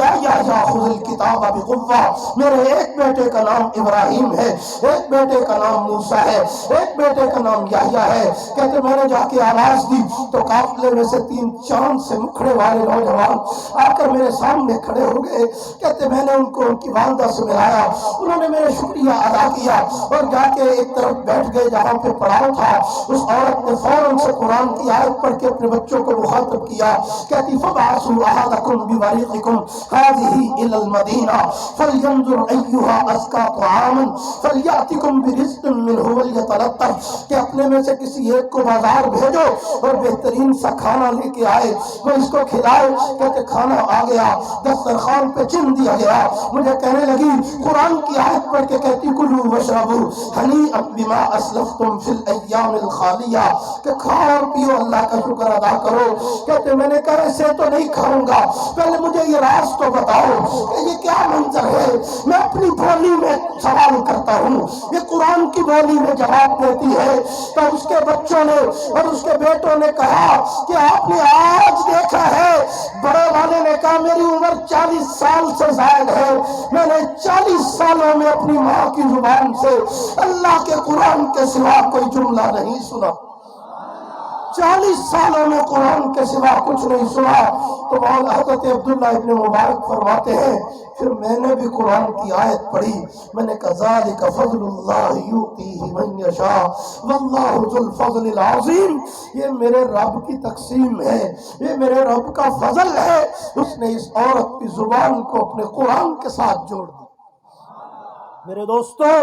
یا یحییٰ خُذِ الْکِتَابَ بِقُوَّةٍ. میرے ایک بیٹے کا نام ابراہیم ہے, ایک بیٹے کا نام موسیٰ ہے, ایک بیٹے کا نام یحییٰ ہے. کہتے میں نے جا کے آواز دی تو قافلے میں سے 3 چاند سے مکھڑے والے نوجوان آ کر میرے سامنے کھڑے ہو گئے. کہتے میں نے ان کو ان کی والدہ سے ملایا, انہوں نے میرے شکریہ ادا کیا اور جا کے ایک طرف بیٹھ گئے جہاں پہ پڑاؤ تھا. اس عورت نے فوراً سے قرآن کی آیت پڑھ کے اپنے بچوں کو مخاطب کیا. کہتی فَبَعَثُوا أَحَدَكُمْ بِوَرِيقِكُمْ هَٰذِهِ إِلَى الْمَدِينَةِ فَلْيَنظُرْ أَيُّهَا أَزْكَىٰ طَعَامًا فَلْيَأْتِكُمْ بِرِزْقٍ مِّنْهُ وَلْيَتَلَطَّفْ. کہ اپنے میں سے کسی ایک کو بازار بھیجو اور بہترین سا کھانا لے کے آئے, وہ اس کو کھلائے. کہتے کھانا آ گیا, دسترخوان پہ چن دیا گیا. مجھے کہنے لگی قرآن کی آیت پڑھ کے کہتی کلوا واشربوا ہنیئا بما اسلفتم فی الایام الخالیہ. کہ کھاؤ اور پیو, اللہ کا شکر ادا کرو. کہتے میں نے کہا ایسے تو نہیں کھاؤں گا, پہلے مجھے یہ راز تو بتاؤ کہ یہ کیا منظر ہے. میں اپنی بولی میں سوال کرتا ہوں, یہ قرآن کی بولی میں جواب دیتی ہے. تو اس کے بچوں نے اور اس کے بیٹوں نے کہا کہ آپ نے آج دیکھا ہے. بڑے والے نے کہا میری عمر 40 سال سے زائد ہے, میں نے 40 سالوں میں اپنی ماں کی زبان سے اللہ کے قرآن کے سوا کوئی جملہ نہیں سنا. 40 سالوں میں قرآن کے سوا کچھ نہیں سنا. تو حضرت عبداللہ ابن مبارک فرماتے ہیں پھر میں نے بھی قرآن کی آیت پڑھی. میں نے کہا ذالک فضل اللہ یؤتیہ من یشاء واللہ ذو الفضل العظیم. یہ میرے رب کی تقسیم ہے, یہ میرے رب کا فضل ہے. اس نے اس عورت کی زبان کو اپنے قرآن کے ساتھ جوڑ دیا. میرے دوستو,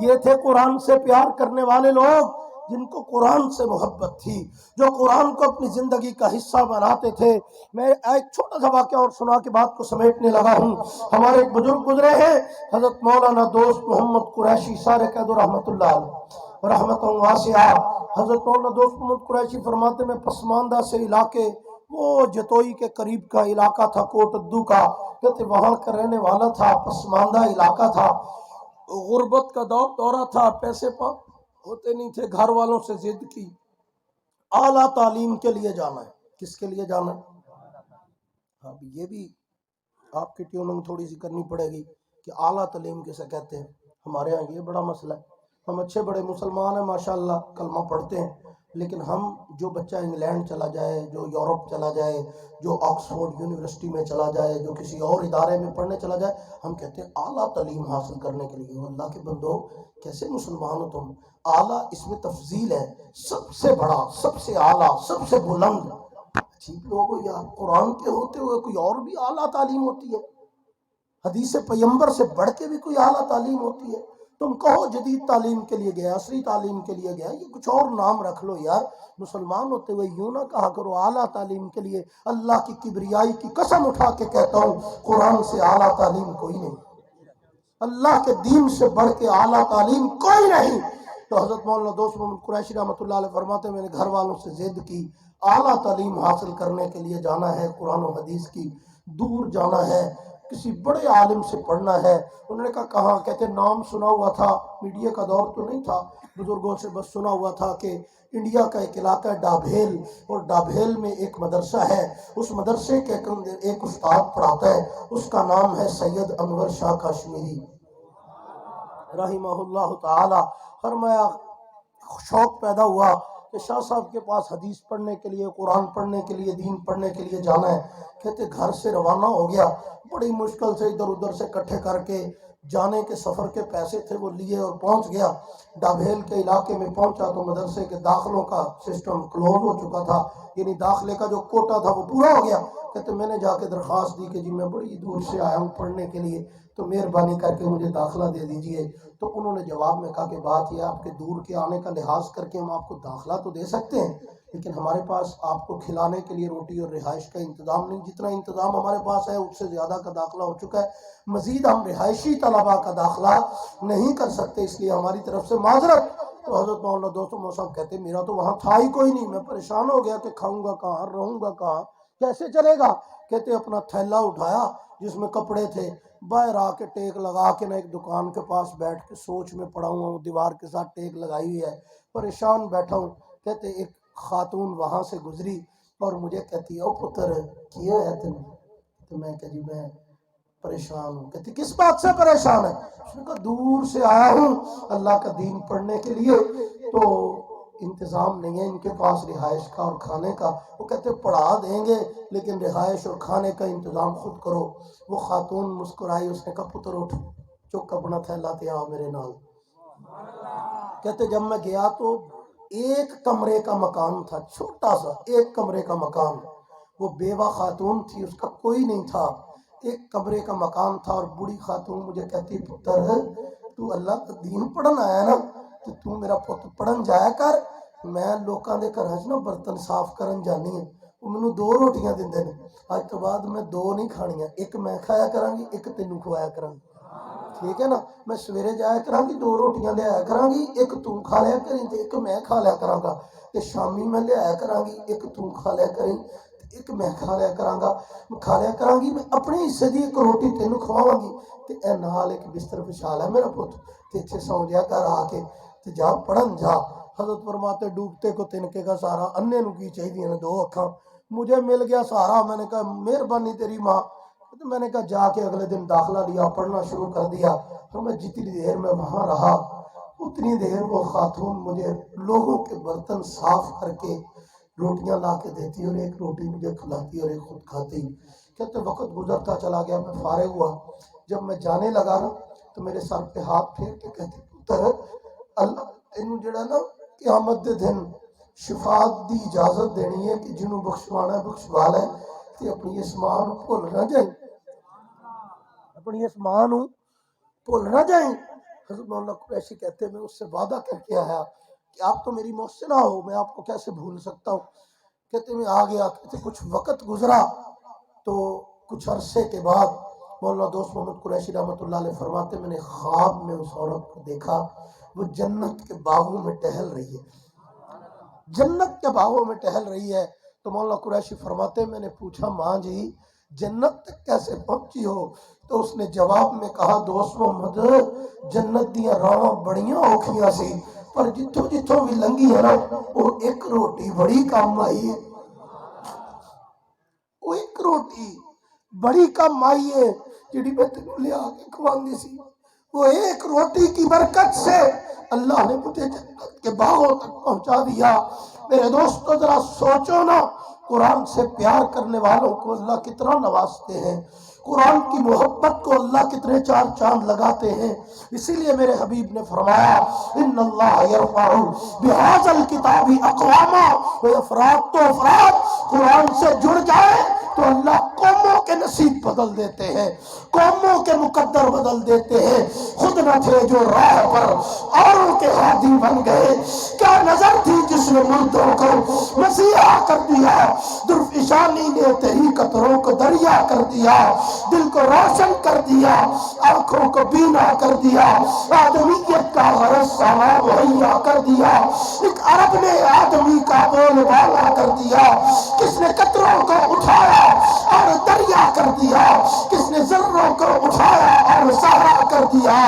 یہ تھے قرآن سے پیار کرنے والے لوگ جن کو قرآن سے محبت تھی, جو قرآن کو اپنی زندگی کا حصہ بناتے تھے. میں ایک چھوٹا سا واقعہ اور سنا کے بات کو سمیٹنے لگا ہوں. ہمارے ایک بزرگ گزرے ہیں حضرت مولانا دوست محمد قریشی سارے قید رحمت اللہ علیہ رحمت واسعہ. حضرت مولانا دوست محمد قریشی فرماتے میں پسماندہ سے علاقے, وہ جتوئی کے قریب کا علاقہ تھا کوٹ ادو کا, کہتے وہاں کا رہنے والا تھا. پسماندہ علاقہ تھا, غربت کا دورہ تھا, پیسے ہوتے نہیں تھے، گھر والوں سے ضد کی، اعلیٰ تعلیم کے لیے جانا ہے۔ کس کے لیے جانا ہے؟ اب یہ بھی آپ کی ٹیوننگ تھوڑی سی کرنی پڑے گی کہ اعلیٰ تعلیم کسے کہتے ہیں۔ ہمارے ہاں یہ بڑا مسئلہ ہے۔ ہم اچھے بڑے مسلمان ہیں ماشاءاللہ، کلمہ پڑھتے ہیں، لیکن ہم جو بچہ انگلینڈ چلا جائے، جو یورپ چلا جائے، جو آکسفورڈ یونیورسٹی میں چلا جائے، جو کسی اور ادارے میں پڑھنے چلا جائے، ہم کہتے ہیں اعلیٰ تعلیم حاصل کرنے کے لیے۔ اللہ کے بندو، کیسے مسلمان ہو تم؟ اعلیٰ اس میں تفضیل ہے، سب سے بڑا، سب سے اعلیٰ، سب سے بلند۔ عجیب لوگ ہو یار، قرآن کے ہوتے ہوئے کوئی اور بھی اعلیٰ تعلیم ہوتی ہے؟ حدیث پیغمبر سے بڑھ کے بھی کوئی اعلیٰ تعلیم ہوتی ہے؟ تم کہو جدید تعلیم کے لیے گیا، عصری تعلیم کے لیے گیا، یہ کچھ اور نام رکھ لو یار۔ مسلمان ہوتے ہوئے یوں نہ کہا کرو اعلیٰ تعلیم کے لیے۔ اللہ کی کبریائی کی قسم اٹھا کے کہتا ہوں، قرآن سے اعلیٰ تعلیم کوئی نہیں، اللہ کے دین سے بڑھ کے اعلیٰ تعلیم کوئی نہیں۔ تو حضرت مولانا دوست محمد قریشی رحمۃ اللہ علیہ فرماتے ہیں، میں نے گھر والوں سے ضد کی، اعلیٰ تعلیم حاصل کرنے کے لیے جانا ہے، قرآن و حدیث کی دور جانا ہے، کسی بڑے عالم سے پڑھنا ہے۔ انہوں نے کہا کہاں؟ کہتے نام سنا ہوا تھا، میڈیا کا دور تو نہیں تھا، بزرگوں سے بس سنا ہوا تھا کہ انڈیا کا ایک علاقہ ہے ڈابھیل، اور ڈابھیل میں ایک مدرسہ ہے، اس مدرسے کے ایک استاد پڑھاتا ہے، اس کا نام ہے سید انور شاہ کاشمیری رحمہ اللہ تعالی۔ فرمایا شوق پیدا ہوا کہ شاہ صاحب کے پاس حدیث پڑھنے کے لیے، قرآن پڑھنے کے لیے، دین پڑھنے کے لیے جانا ہے۔ کہتے گھر سے روانہ ہو گیا، بڑی مشکل سے ادھر ادھر سے اکٹھے کر کے جانے کے سفر کے پیسے تھے وہ لیے اور پہنچ گیا۔ ڈابھیل کے علاقے میں پہنچا تو مدرسے کے داخلوں کا سسٹم کلوز ہو چکا تھا، یعنی داخلے کا جو کوٹا تھا وہ پورا ہو گیا۔ کہتے میں نے جا کے درخواست دی کہ جی میں بڑی دور سے آیا ہوں پڑھنے کے لیے، تو مہربانی کر کے مجھے داخلہ دے دیجئے۔ تو انہوں نے جواب میں کہا کہ بات یہ آپ کے دور کے آنے کا لحاظ کر کے ہم آپ کو داخلہ تو دے سکتے ہیں، لیکن ہمارے پاس آپ کو کھلانے کے لیے روٹی اور رہائش کا انتظام نہیں، جتنا انتظام ہمارے پاس ہے اس سے زیادہ کا داخلہ ہو چکا ہے، مزید ہم رہائشی طلباء کا داخلہ نہیں کر سکتے، اس لیے ہماری طرف سے معذرت۔ تو حضرت مولانا دوست محمد صاحب کہتے میرا تو وہاں تھا ہی کوئی نہیں، میں پریشان ہو گیا کہ کھاؤں گا کہاں، رہوں گا کہاں، کیسے چلے گا۔ کہتے اپنا تھیلا اٹھایا جس میں کپڑے تھے، باہر آ کے ٹیک لگا کے نہ ایک دکان کے پاس بیٹھ کے سوچ میں پڑا ہوا ہوں، دیوار کے ساتھ ٹیک لگائی ہوئی ہے، پریشان بیٹھا ہوں۔ کہتے ایک خاتون وہاں سے گزری اور مجھے کہتی او پتر کیا ہے تم؟ تو میں کہ جی میں پریشان ہوں۔ کہتی کس بات سے پریشان ہے؟ اس نے کہا دور سے آیا ہوں اللہ کا دین پڑھنے کے لیے، تو انتظام نہیں ہے ان کے پاس رہائش کا اور کھانے کا۔ وہ کہتے پڑھا دیں گے لیکن رہائش اور کھانے کا انتظام خود کرو۔ وہ خاتون مسکرائی، اس نے کہا پتر اٹھ، چک اپنا تھیلا تے آ میرے نال۔ کہتے جب میں گیا تو ایک کمرے کا مکان تھا، چھوٹا سا ایک کمرے کا مکان، وہ بیوہ خاتون تھی، اس کا کوئی نہیں تھا، ایک کمرے کا مکان تھا۔ اور بوڑھی خاتون مجھے کہتی پتر تو اللہ کا دین پڑھن آیا نا، تو میرا پتر پڑھن جایا کر، میں لوکاں دے گھراں وچ نا برتن صاف کرن جانی ہوں، وہ مینوں 2 روٹیاں دیندے نے، اج تو بعد میں 2 نہیں کھانیاں، ایک میں کھایا کراں گی، ایک تینوں کھوایا کراں گی، ٹھیک ہے نا، میں سویرے جایا کراں گی 2 روٹیاں لے آیا کراں گی، ایک تو کھا لیا کریں تے ایک میں کھا لیا کراں گا، تے شامی میں لے آیا کراں گی، ایک تو کھا لیا کریں تے ایک میں کھا لیا کراں گا، کھا لیا کراں گی، میں اپنے حصے دی ایک روٹی تینوں کھواواں گی، تے اے نال ایک بستر بچھا لے میرا پتر تے ایتھے سو جایا کر آ کے، تے جا پڑھن جا۔ حضرت فرماتے ڈوبتے کو تنکے کا سہارا، انے نو کی چاہیے نے 2 اکھاں، مجھے مل گیا سہارا۔ میں نے کہا مہربانی تیری ماں۔ تو میں نے کہا جا کے اگلے دن داخلہ لیا، پڑھنا شروع کر دیا، اور میں جتنی دیر میں وہاں رہا اتنی دیر وہ خاتون مجھے لوگوں کے برتن صاف کر کے روٹیاں لا کے دیتی، اور ایک روٹی مجھے کھلاتی اور ایک خود کھاتی۔ کہتے وقت گزرتا چلا گیا، میں فارغ ہوا، جب میں جانے لگا نا تو میرے سر پہ ہاتھ پھیر کے کہتی پتر اللہ تینوں جڑا نا قیامت دے دن شفاعت دی اجازت دینی ہے کہ جنہوں بخشوانا ہے بخشوا لے، تے اپنی اس ماں نوں بھول نہ جائیں، اپنی اس ماں نوں بھول نہ جائیں۔ حضرت مولانا قریشی کہتے ہیں میں اس سے وعدہ کر کے آیا کہ آپ تو میری محسنہ ہو، میں آپ کو کیسے بھول سکتا ہوں۔ کہتے میں آ گیا، کہتے کچھ وقت گزرا تو کچھ عرصے کے بعد مولانا دوست محمد قریشی رحمۃ اللہ علیہ فرماتے میں نے خواب میں اس عورت کو دیکھا، وہ جنت کے باغوں میں ٹہل رہی ہے، جنت کے باغوں میں ٹہل رہی ہے۔ تو مولانا قریشی فرماتے میں نے پوچھا ماں جی جنت تک کیسے پہنچی ہو؟ تو اس نے جواب میں کہا دوست محمد جنت دیاں راواں بڑیاں اوکھیاں سی، پر جتوں جتوں بھی لنگی ہے نا وہ ایک روٹی بڑی کام آئی ہے، وہ ایک روٹی بڑی کم آئی ہے جڑی میں تینوں لے آ کے کھواندی سی، وہ ایک روٹی کی برکت سے اللہ نے مجھے جنت کے باغوں تک پہنچا دیا۔ میرے دوستو ذرا سوچو نا، قرآن سے پیار کرنے والوں کو اللہ کتنا نوازتے ہیں، قرآن کی محبت کو اللہ کتنے چار چاند لگاتے ہیں۔ اسی لیے میرے حبیب نے فرمایا ان اللہ یرفع بہذا الکتاب اقواما، وہ افراد تو افراد قرآن سے جڑ جائے تو اللہ قوموں کے نصیب بدل دیتے ہیں، قوموں کے مقدر بدل دیتے ہیں۔ خود نہ تھے جو راہ پر اوروں کے ہادی بن گئے، کیا نظر تھی جس نے مردوں کو مسیحا کر دیا، درفشانی نے تیری قطروں کو دریا کر دیا، دل کو روشن کر دیا، آنکھوں کو بینا کر دیا، آدمیت کا غرض سامان مہیا کر دیا، ایک عرب نے آدمی کا بول بالا کر دیا، کس نے قطروں کو اٹھایا اور دریا کر دیا، کس نے ذروں کو اٹھایا اور صحرا کر دیا،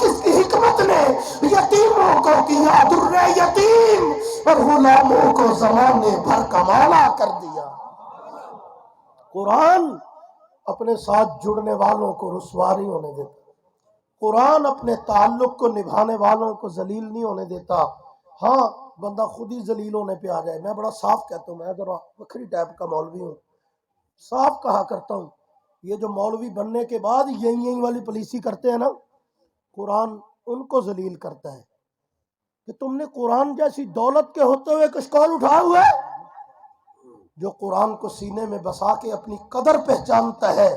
کس کی حکمت نے یتیموں کو کیا در یتیم اور غلاموں کو زمانے بھر کمالا کر دیا۔ قرآن اپنے ساتھ جڑنے والوں کو رسوا نہیں ہونے دیتا، قرآن اپنے تعلق کو نبھانے والوں کو ذلیل نہیں ہونے دیتا۔ ہاں بندہ خود ہی ذلیل ہونے پہ آ جائے، میں بڑا صاف کہتا ہوں، میں ذرا وکری ٹائپ کا مولوی ہوں، صاف کہا کرتا ہوں، یہ جو مولوی بننے کے بعد یہی والی پالیسی کرتے ہیں نا، قرآن ان کو ذلیل کرتا ہے کہ تم نے قرآن جیسی دولت کے ہوتے ہوئے کشکول اٹھا ہوا ہے۔ جو قرآن کو سینے میں بسا کے اپنی قدر پہچانتا ہے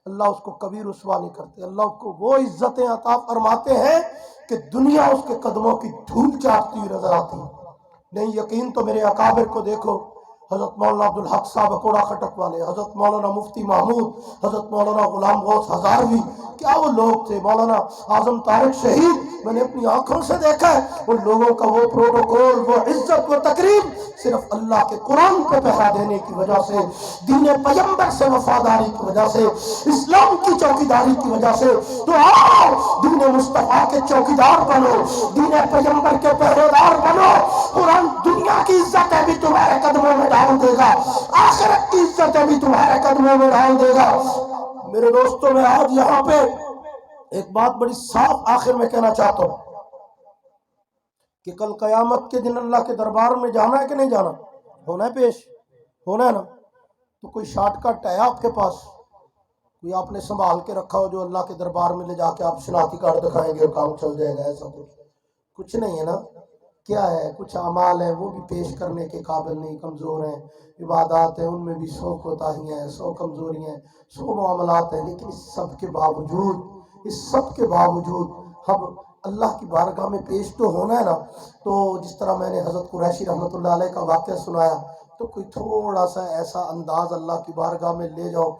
اللہ اس کو کبھی رسوا نہیں کرتے، اللہ کو وہ عزتیں عطا فرماتے ہیں کہ دنیا اس کے قدموں کی دھول چاٹتی ہوئی نظر آتی۔ نہیں یقین تو میرے اکابر کو دیکھو، حضرت مولانا عبدالحق صاحب اکوڑا خٹک والے، حضرت مولانا مفتی محمود، حضرت مولانا غلام غوث ہزاروی، کیا وہ لوگ تھے، مولانا اعظم طارق شہید، میں نے اپنی آنکھوں سے دیکھا ہے ان لوگوں کا وہ پروٹوکول، وہ عزت، وہ تقریب صرف اللہ کے قرآن کو پہرا دینے کی وجہ سے، دین پیغمبر سے وفاداری کی وجہ سے، اسلام کی چوکیداری کی وجہ سے۔ تو آؤ دین مصطفیٰ کے چوکیدار بنو، دین پیغمبر کے پہرے دار بنو، قرآن دنیا کی عزتیں بھی تمہارے قدموں میں ڈال دے گا، آخرت کی عزتیں بھی تمہارے قدموں میں ڈال دے گا۔ میرے دوستوں میں آج یہاں پہ ایک بات بڑی صاف آخر میں کہنا چاہتا ہوں کہ کل قیامت کے دن اللہ کے دربار میں جانا ہے کہ نہیں جانا، ہونا ہے پیش، ہونا ہے نا، تو کوئی شارٹ کٹ ہے آپ کے پاس، کوئی آپ نے سنبھال کے رکھا ہو جو اللہ کے دربار میں لے جا کے آپ شناختی کارڈ دکھائیں گے اور کام چل جائے گا، ایسا کچھ نہیں ہے نا؟ کیا ہے، کچھ اعمال ہیں وہ بھی پیش کرنے کے قابل نہیں، کمزور ہیں، عبادات ہیں ان میں بھی 100 کوتاہیاں ہیں، 100 کمزوریاں ہیں، 100 معاملات ہیں، لیکن اس سب کے باوجود ہم اللہ کی بارگاہ میں پیش تو ہونا ہے نا۔ تو جس طرح میں نے حضرت قریشی رحمۃ اللہ علیہ کا واقعہ سنایا، تو کوئی تھوڑا سا ایسا انداز اللہ کی بارگاہ میں لے جاؤ